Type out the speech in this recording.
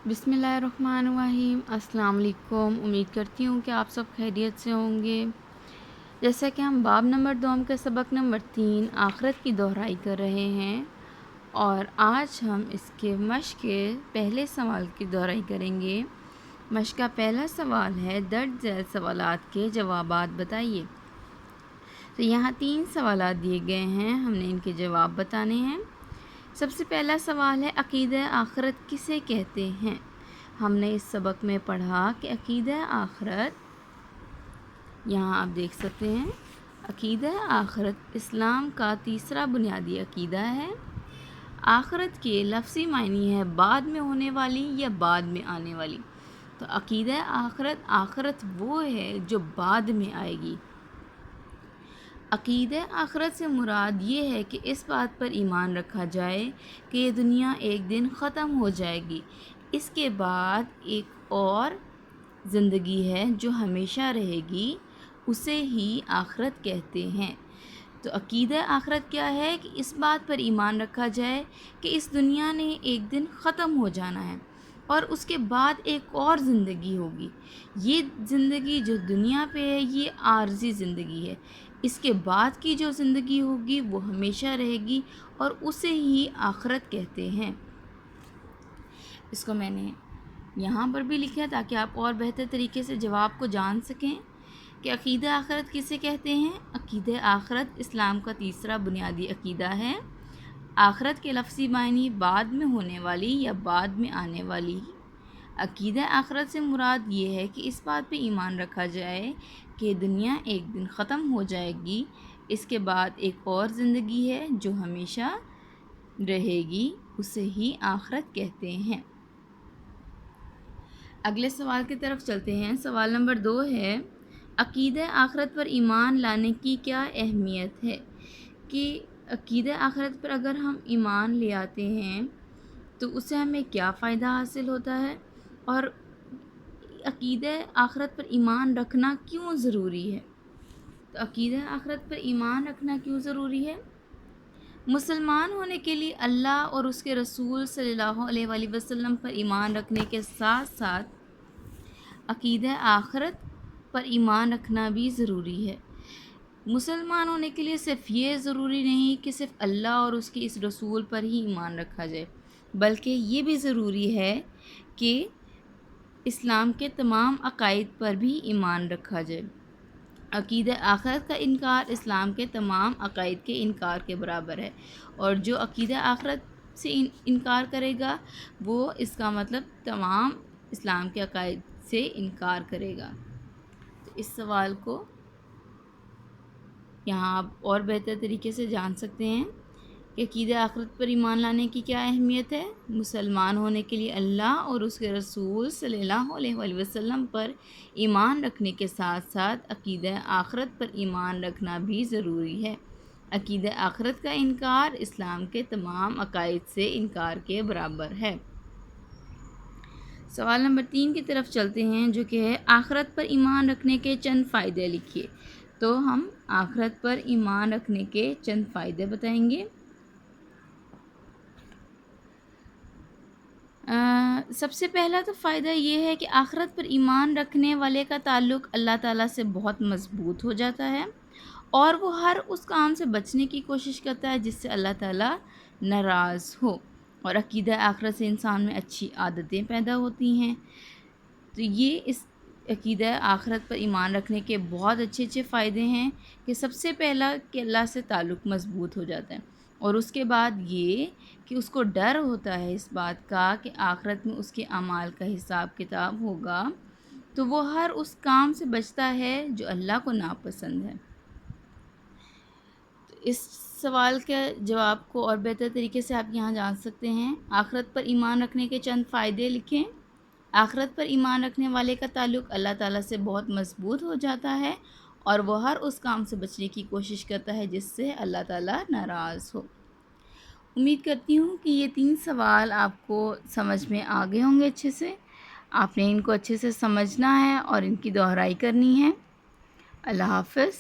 बिस्मिल्लाहिर्रहमानिर्रहीम। अस्सलाम वालेकुम। उम्मीद करती हूँ कि आप सब खैरियत से होंगे। जैसा कि हम बाब नंबर 2 के सबक नंबर 3 आखिरत की दोहराई कर रहे हैं और आज हम इसके मश्क के पहले सवाल की दोहराई करेंगे। मश्क का पहला सवाल है, दर्ज झैल सवालात के जवाबात बताइए। तो यहाँ 3 सवालात दिए गए हैं, हमने इनके जवाब बताने हैं। सबसे पहला सवाल है, अक़ीदा आखिरत किसे कहते हैं। हमने इस सबक में पढ़ा कि अक़ीदा आखिरत, यहाँ आप देख सकते हैं, अक़ीदा आखिरत इस्लाम का तीसरा बुनियादी अक़ीदा है। आखिरत के लफ्ज़ी मायने है बाद में होने वाली या बाद में आने वाली। तो अक़ीदा आखिरत, आखिरत वो है जो बाद में आएगी। अक़ीदा आखिरत से मुराद ये है कि इस बात पर ईमान रखा जाए कि ये दुनिया एक दिन ख़त्म हो जाएगी, इसके बाद एक और ज़िंदगी है जो हमेशा रहेगी, उसे ही आखिरत कहते हैं। तो अक़ीदा आखिरत क्या है कि इस बात पर ईमान रखा जाए कि इस दुनिया ने एक दिन ख़त्म हो जाना है और उसके बाद एक और ज़िंदगी होगी। ये ज़िंदगी जो दुनिया पे है ये आर्ज़ी ज़िंदगी है, इसके बाद की जो ज़िंदगी होगी वो हमेशा रहेगी और उसे ही आखिरत कहते हैं। इसको मैंने यहाँ पर भी लिखा है ताकि आप और बेहतर तरीके से जवाब को जान सकें कि अक़ीदा आखिरत किसे कहते हैं। अक़ीदा आखिरत इस्लाम का तीसरा बुनियादी अक़ीदा है। आखिरत के लफ्ज़ी मायने बाद में होने वाली या बाद में आने वाली। अक़ीदा आखिरत से मुराद ये है कि इस बात पे ईमान रखा जाए कि दुनिया एक दिन ख़त्म हो जाएगी, इसके बाद एक और ज़िंदगी है जो हमेशा रहेगी, उसे ही आखिरत कहते हैं। अगले सवाल की तरफ चलते हैं। सवाल नंबर 2 है, अक़ीदा आखिरत पर ईमान लाने की क्या अहमियत है। कि अक़ीदा आखिरत पर अगर हम ईमान ले आते हैं तो उससे हमें क्या फ़ायदा हासिल होता है और अक़ीदा आखिरत पर ईमान रखना क्यों ज़रूरी है। तो अक़ीदा आखिरत पर ईमान रखना क्यों ज़रूरी है। मुसलमान होने के लिए अल्लाह और उसके रसूल सल्लल्लाहु अलैहि वसल्लम पर ईमान रखने के साथ साथ अक़ीदा आखिरत पर ईमान रखना भी ज़रूरी है। मुसलमान होने के लिए सिर्फ़ ये ज़रूरी नहीं कि सिर्फ़ अल्लाह और उसके इस रसूल पर ही ईमान रखा जाए, बल्कि ये भी ज़रूरी है कि इस्लाम के तमाम अक़ाइद पर भी ईमान रखा जाए। अक़ीदा आखिरत का इनकार इस्लाम के तमाम अक़ाइद के इनकार के बराबर है और जो अक़ीदा आखिरत से इनकार करेगा वो इसका मतलब तमाम इस्लाम के अक़ाइद से इनकार करेगा। तो इस सवाल को यहाँ आप और बेहतर तरीके से जान सकते हैं कि अक़ीदा आखिरत पर ईमान लाने की क्या अहमियत है। मुसलमान होने के लिए अल्लाह और उसके रसूल सल्लल्लाहु अलैहि वसल्लम पर ईमान रखने के साथ साथ अक़ीदा आखिरत पर ईमान रखना भी ज़रूरी है। अक़ीदा आखिरत का इनकार इस्लाम के तमाम अक़ाइद से इनकार के बराबर है। सवाल नंबर 3 की तरफ चलते हैं, जो कि है आखिरत पर ईमान रखने के चंद फ़ायदे लिखिए। तो हम आखिरत पर ईमान रखने के चंद फ़ायदे बताएंगे। सबसे पहला तो फ़ायदा ये है कि आखिरत पर ईमान रखने वाले का ताल्लुक़ अल्लाह ताला से बहुत मज़बूत हो जाता है और वो हर उस काम से बचने की कोशिश करता है जिससे अल्लाह ताला नाराज़ हो। और अक़ीदा आखिरत से इंसान में अच्छी आदतें पैदा होती हैं। तो ये इस अक़ीदा आखिरत पर ईमान रखने के बहुत अच्छे अच्छे फ़ायदे हैं कि सबसे पहला कि अल्लाह से ताल्लुक़ मज़बूत हो जाता है और उसके बाद ये कि उसको डर होता है इस बात का कि आखिरत में उसके अमाल का हिसाब किताब होगा, तो वो हर उस काम से बचता है जो अल्लाह को नापसंद है। तो इस सवाल के जवाब को और बेहतर तरीके से आप यहाँ जान सकते हैं। आखिरत पर ईमान रखने के चंद फ़ायदे लिखें। आखिरत पर ईमान रखने वाले का ताल्लुक़ अल्लाह ताला से बहुत मज़बूत हो जाता है और वह हर उस काम से बचने की कोशिश करता है जिससे अल्लाह ताला नाराज़ हो। उम्मीद करती हूँ कि ये 3 सवाल आपको समझ में आ गए होंगे अच्छे से। आपने इनको अच्छे से समझना है और इनकी दोहराई करनी है। अल्लाह हाफ़िज़।